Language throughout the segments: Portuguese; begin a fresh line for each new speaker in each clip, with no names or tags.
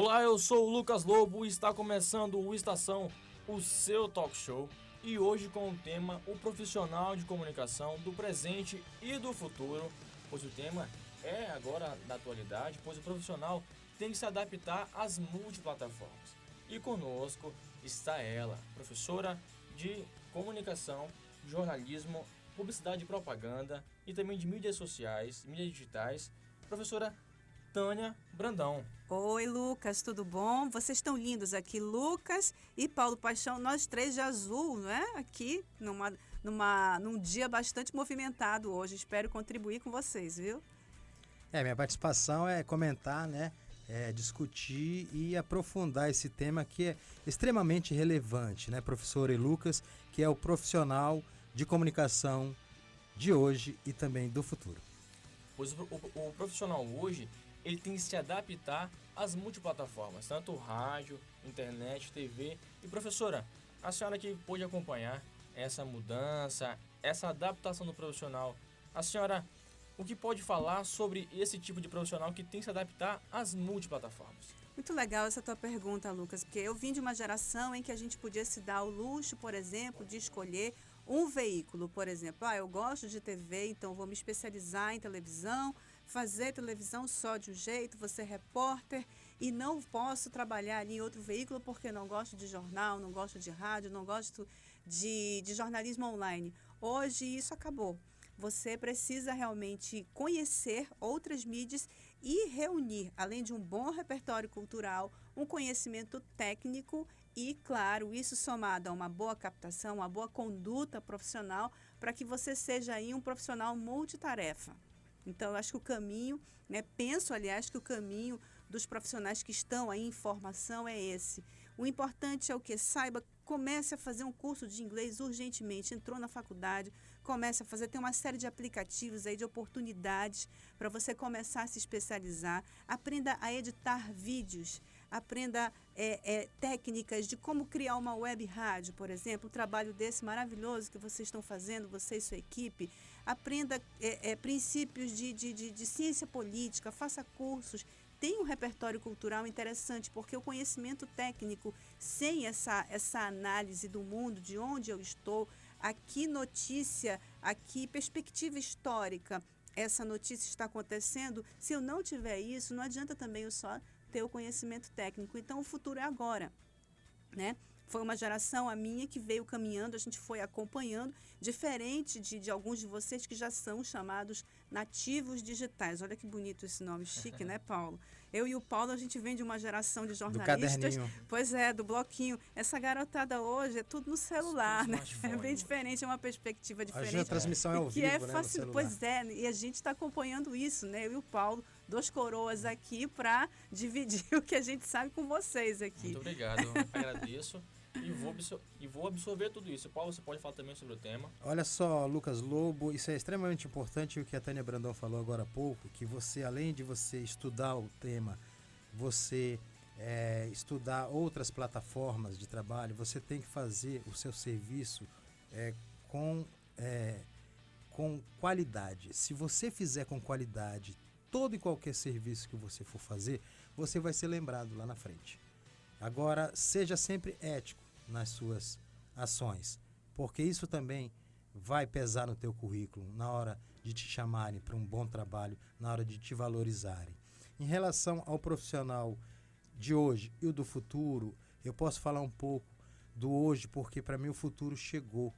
Olá, eu sou o Lucas Lobo e está começando o Estação, o seu talk show. E hoje com o tema O Profissional de Comunicação do Presente e do Futuro, pois o tema é agora da atualidade, pois o profissional tem que se adaptar às multiplataformas. E conosco está ela, professora de Comunicação, Jornalismo, Publicidade e Propaganda e também de mídias sociais, mídias digitais, professora Tânia Brandão.
Oi, Lucas, tudo bom? Vocês estão lindos aqui, Lucas e Paulo Paixão, nós três de azul, não é? Aqui num dia bastante movimentado hoje. Espero contribuir com vocês, viu?
Minha participação é comentar, né? Discutir e aprofundar esse tema que é extremamente relevante, né, professor e Lucas, que é o profissional de comunicação de hoje e também do futuro.
Pois o profissional hoje, ele tem que se adaptar às multiplataformas, tanto rádio, internet, TV. E professora, a senhora que pôde acompanhar essa mudança, essa adaptação do profissional, a senhora, o que pode falar sobre esse tipo de profissional que tem que se adaptar às multiplataformas?
Muito legal essa tua pergunta, Lucas, porque eu vim de uma geração em que a gente podia se dar o luxo, por exemplo, de escolher um veículo, por exemplo. Eu gosto de TV, então vou me especializar em televisão, fazer televisão só de um jeito, vou ser repórter e não posso trabalhar ali em outro veículo porque não gosto de jornal, não gosto de rádio, não gosto de jornalismo online. Hoje isso acabou. Você precisa realmente conhecer outras mídias e reunir, além de um bom repertório cultural, um conhecimento técnico e, claro, isso somado a uma boa captação, uma boa conduta profissional, para que você seja aí um profissional multitarefa. Então, eu acho que o caminho, penso, aliás, que o caminho dos profissionais que estão aí em formação é esse. O importante é o que? Saiba, comece a fazer um curso de inglês urgentemente, entrou na faculdade, comece a fazer, tem uma série de aplicativos aí, de oportunidades para você começar a se especializar, aprenda a editar vídeos, aprenda técnicas de como criar uma web rádio, por exemplo, um trabalho desse maravilhoso que vocês estão fazendo, você e sua equipe, aprenda princípios de ciência política, faça cursos, tem um repertório cultural interessante, porque o conhecimento técnico, sem essa análise do mundo, de onde eu estou, aqui notícia, aqui perspectiva histórica, essa notícia está acontecendo, se eu não tiver isso, não adianta também eu só ter o conhecimento técnico. Então, o futuro é agora, né? Foi uma geração, a minha, que veio caminhando, a gente foi acompanhando, diferente de alguns de vocês que já são chamados nativos digitais. Olha que bonito esse nome, chique, né, Paulo? Eu e o Paulo, a gente vem de uma geração de jornalistas.
Do caderninho.
Pois é, do bloquinho. Essa garotada hoje é tudo no celular, né? É bem diferente, é uma perspectiva diferente.
Hoje a transmissão é ao vivo, né, no celular.
Pois é, e a gente está acompanhando isso, né? Eu e o Paulo, dois coroas aqui para dividir o que a gente sabe com vocês aqui.
Muito obrigado, eu agradeço. E vou absorver tudo isso. Paulo, você pode falar também sobre o tema?
Olha só, Lucas Lobo, isso é extremamente importante o que a Tânia Brandão falou agora há pouco, que você, além de você estudar o tema, você estudar outras plataformas de trabalho, você tem que fazer o seu serviço com qualidade. Se você fizer com qualidade todo e qualquer serviço que você for fazer, você vai ser lembrado lá na frente. Agora, seja sempre ético nas suas ações, porque isso também vai pesar no teu currículo na hora de te chamarem para um bom trabalho, na hora de te valorizarem. Em relação ao profissional de hoje e o do futuro, eu posso falar um pouco do hoje, porque para mim o futuro chegou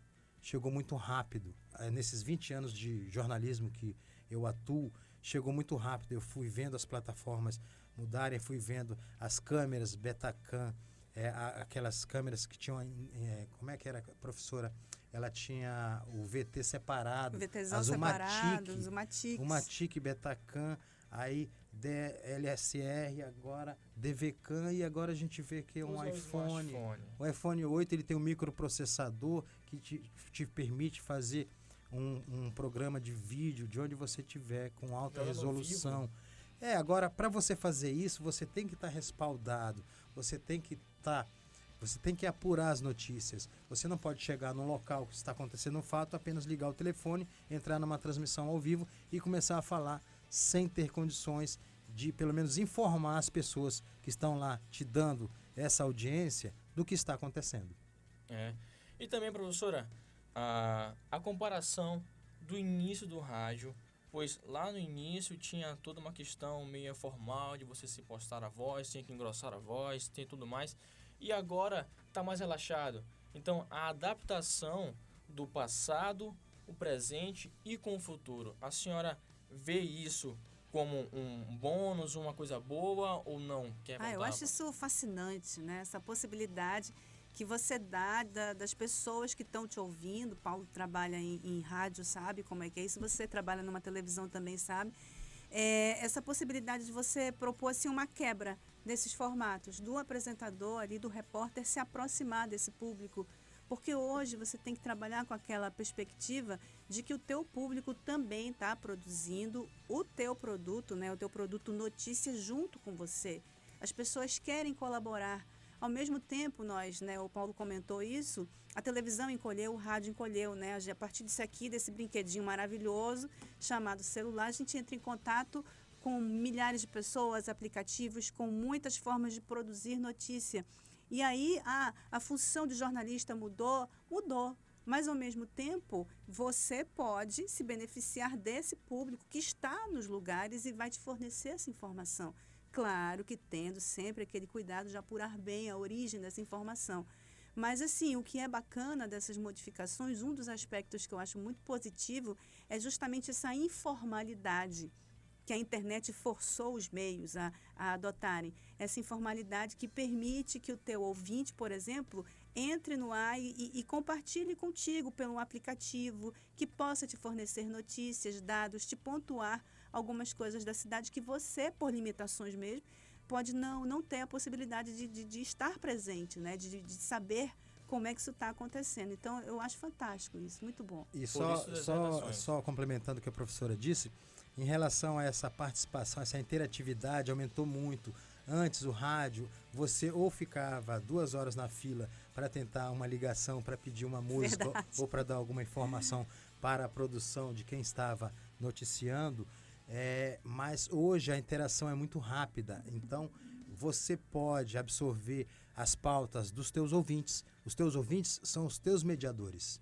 muito rápido. Nesses 20 anos de jornalismo que eu atuo, chegou muito rápido. Eu fui vendo as plataformas mudarem, fui vendo as câmeras Betacam, aquelas câmeras que tinham, como é que era, professora? Ela tinha o VT separado,
VTzão separado,
Zumatic, Betacam, aí LSR, agora DVCam, e agora a gente vê que é um iPhone. O iPhone 8 ele tem um microprocessador que te permite fazer um programa de vídeo de onde você estiver com alta resolução. Agora, para você fazer isso, você tem que estar respaldado, você tem que apurar as notícias. Você não pode chegar num local que está acontecendo um fato, apenas ligar o telefone, entrar numa transmissão ao vivo e começar a falar sem ter condições de pelo menos informar as pessoas que estão lá te dando essa audiência do que está acontecendo.
E também, professora, a comparação do início do rádio, pois lá no início tinha toda uma questão meio formal de você se postar a voz, tinha que engrossar a voz, tem tudo mais, e agora está mais relaxado. Então, a adaptação do passado, o presente e com o futuro, a senhora vê isso como um bônus, uma coisa boa ou não?
Eu acho isso fascinante, né? Essa possibilidade que você dá das pessoas que estão te ouvindo. Paulo trabalha em rádio, sabe como é que é isso? Você trabalha numa televisão também, sabe? Essa possibilidade de você propor assim, uma quebra desses formatos, do apresentador ali, do repórter se aproximar desse público. Porque hoje você tem que trabalhar com aquela perspectiva de que o teu público também está produzindo o teu produto, né? O teu produto notícia junto com você. As pessoas querem colaborar. Ao mesmo tempo, nós, né, o Paulo comentou isso, a televisão encolheu, o rádio encolheu, né? A partir disso aqui, desse brinquedinho maravilhoso chamado celular, a gente entra em contato com milhares de pessoas, aplicativos, com muitas formas de produzir notícia. E aí a função de jornalista mudou, mas ao mesmo tempo você pode se beneficiar desse público que está nos lugares e vai te fornecer essa informação. Claro que tendo sempre aquele cuidado de apurar bem a origem dessa informação. Mas assim, o que é bacana dessas modificações, um dos aspectos que eu acho muito positivo é justamente essa informalidade que a internet forçou os meios a adotarem. Essa informalidade que permite que o teu ouvinte, por exemplo, entre no ar e compartilhe contigo pelo aplicativo, que possa te fornecer notícias, dados, te pontuar algumas coisas da cidade que você, por limitações mesmo, pode não ter a possibilidade de estar presente, né? de saber como é que isso está acontecendo. Então, eu acho fantástico isso, muito bom.
E só complementando o que a professora disse, em relação a essa participação, essa interatividade aumentou muito. Antes, o rádio, você ou ficava 2 horas na fila para tentar uma ligação, para pedir uma música ou para dar alguma informação para a produção de quem estava noticiando, mas hoje a interação é muito rápida. Então, você pode absorver as pautas dos teus ouvintes. Os teus ouvintes são os teus mediadores.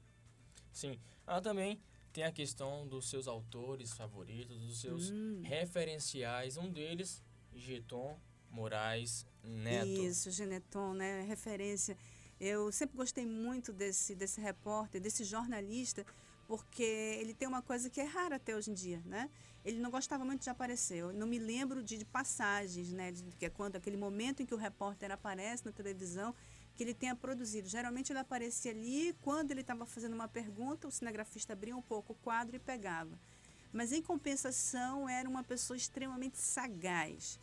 Sim. Também tem a questão dos seus autores favoritos, dos seus referenciais. Um deles, Geton Moraes Neto.
Isso, Geneton, né? Referência. Eu sempre gostei muito desse repórter, desse jornalista, porque ele tem uma coisa que é rara até hoje em dia, né? Ele não gostava muito de aparecer. Eu não me lembro de passagens, né? Que é quando aquele momento em que o repórter aparece na televisão, que ele tenha produzido. Geralmente ele aparecia ali, quando ele estava fazendo uma pergunta, o cinegrafista abria um pouco o quadro e pegava. Mas, em compensação, era uma pessoa extremamente sagaz,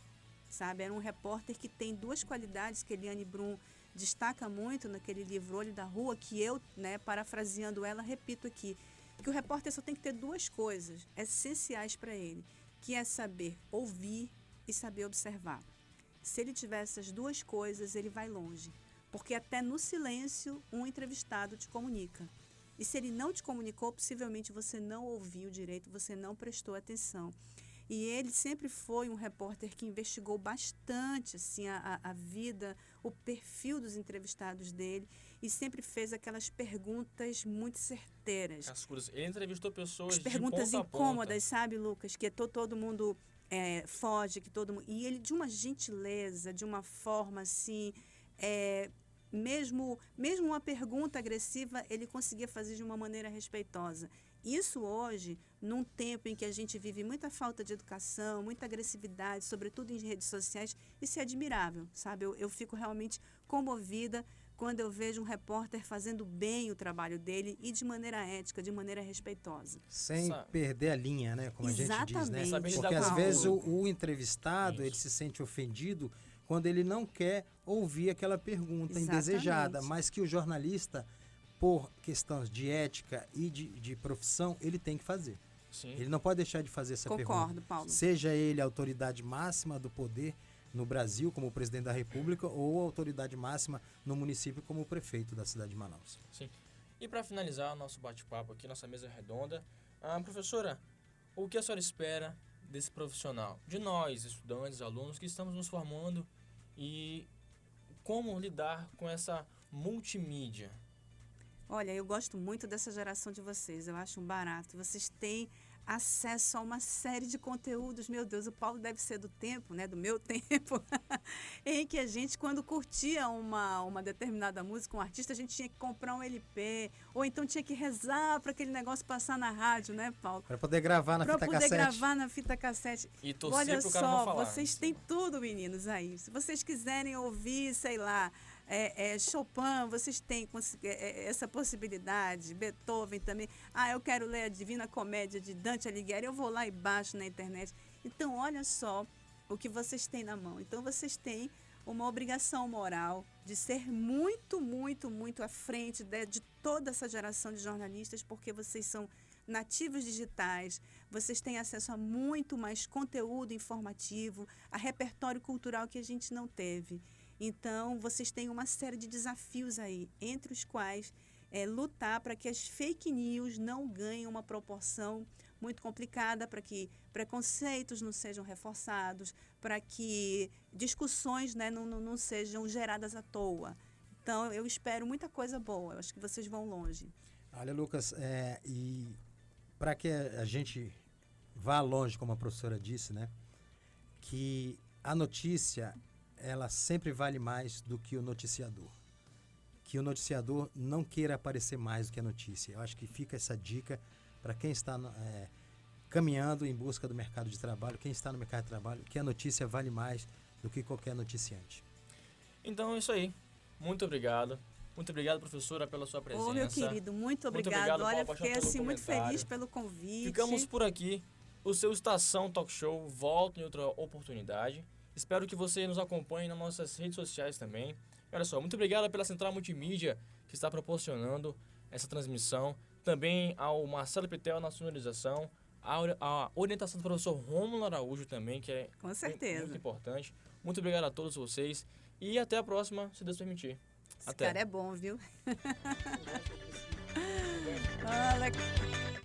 sabe? Era um repórter que tem 2 qualidades que Eliane Brum destaca muito naquele livro Olho da Rua, que eu, né, parafraseando ela, repito aqui, que o repórter só tem que ter 2 coisas essenciais para ele, que é saber ouvir e saber observar. Se ele tiver essas 2 coisas, ele vai longe. Porque até no silêncio, um entrevistado te comunica. E se ele não te comunicou, possivelmente você não ouviu direito, você não prestou atenção. E ele sempre foi um repórter que investigou bastante assim, a vida, o perfil dos entrevistados dele e sempre fez aquelas perguntas muito certeiras.
Cascudas. Ele entrevistou pessoas
de perguntas
ponta a ponta.
incômodas, sabe, Lucas? Que todo mundo foge, que todo mundo... E ele de uma gentileza, de uma forma assim... mesmo uma pergunta agressiva, ele conseguia fazer de uma maneira respeitosa. Isso hoje, num tempo em que a gente vive muita falta de educação, muita agressividade, sobretudo em redes sociais, isso é admirável, sabe? Eu fico realmente comovida quando eu vejo um repórter fazendo bem o trabalho dele e de maneira ética, de maneira respeitosa.
Sem perder a linha, né? Como
Exatamente.
A gente diz, né?
Porque
às vezes o entrevistado, ele se sente ofendido quando ele não quer ouvir aquela pergunta indesejada, mas que o jornalista, por questões de ética e de profissão, ele tem que fazer.
Sim.
Ele não pode deixar de fazer essa pergunta.
Concordo, Paulo.
Seja ele a autoridade máxima do poder no Brasil, como o presidente da República, ou a autoridade máxima no município, como o prefeito da cidade de Manaus.
Sim. E para finalizar o nosso bate-papo aqui, nossa mesa redonda, professora, o que a senhora espera desse profissional, de nós, estudantes, alunos que estamos nos formando e como lidar com essa multimídia?
Olha, eu gosto muito dessa geração de vocês, eu acho um barato. Vocês têm acesso a uma série de conteúdos. Meu Deus, o Paulo deve ser do tempo, né, do meu tempo, em que a gente, quando curtia uma determinada música, um artista, a gente tinha que comprar um LP, ou então tinha que rezar para aquele negócio passar na rádio, né, Paulo?
Para poder gravar na fita
Para
cassete.
poder gravar na fita cassete.
E torcer
Olha
pro cara não
só,
falar.
vocês têm tudo, meninos, aí. Se vocês quiserem ouvir, sei lá, Chopin, vocês têm essa possibilidade, Beethoven também. Ah, eu quero ler a Divina Comédia de Dante Alighieri, eu vou lá e baixo na internet. Então, olha só o que vocês têm na mão. Então, vocês têm uma obrigação moral de ser muito, muito, muito à frente de toda essa geração de jornalistas, porque vocês são nativos digitais, vocês têm acesso a muito mais conteúdo informativo, a repertório cultural que a gente não teve. Então, vocês têm uma série de desafios aí, entre os quais lutar para que as fake news não ganhem uma proporção muito complicada, para que preconceitos não sejam reforçados, para que discussões, né, não sejam geradas à toa. Então, eu espero muita coisa boa, eu acho que vocês vão longe.
Olha, Lucas, e para que a gente vá longe, como a professora disse, né, que a notícia ela sempre vale mais do que o noticiador. Que o noticiador não queira aparecer mais do que a notícia. Eu acho que fica essa dica para quem está caminhando em busca do mercado de trabalho, quem está no mercado de trabalho, que a notícia vale mais do que qualquer noticiante.
Então é isso aí. Muito obrigado. Muito obrigado, professora, pela sua presença.
Ô, meu querido, muito obrigado.
obrigado,
Olha,
Paulo,
fiquei
pelo
assim muito
comentário.
feliz pelo convite.
Ficamos por aqui. O seu Estação Talk Show volta em outra oportunidade. Espero que você nos acompanhe nas nossas redes sociais também. E olha só, muito obrigado pela Central Multimídia que está proporcionando essa transmissão. Também ao Marcelo Pitel na sonorização. A orientação do professor Rômulo Araújo também, que é
Com certeza.
muito importante. Muito obrigado a todos vocês. E até a próxima, se Deus permitir.
Esse
Até.
cara é bom, viu? Olha.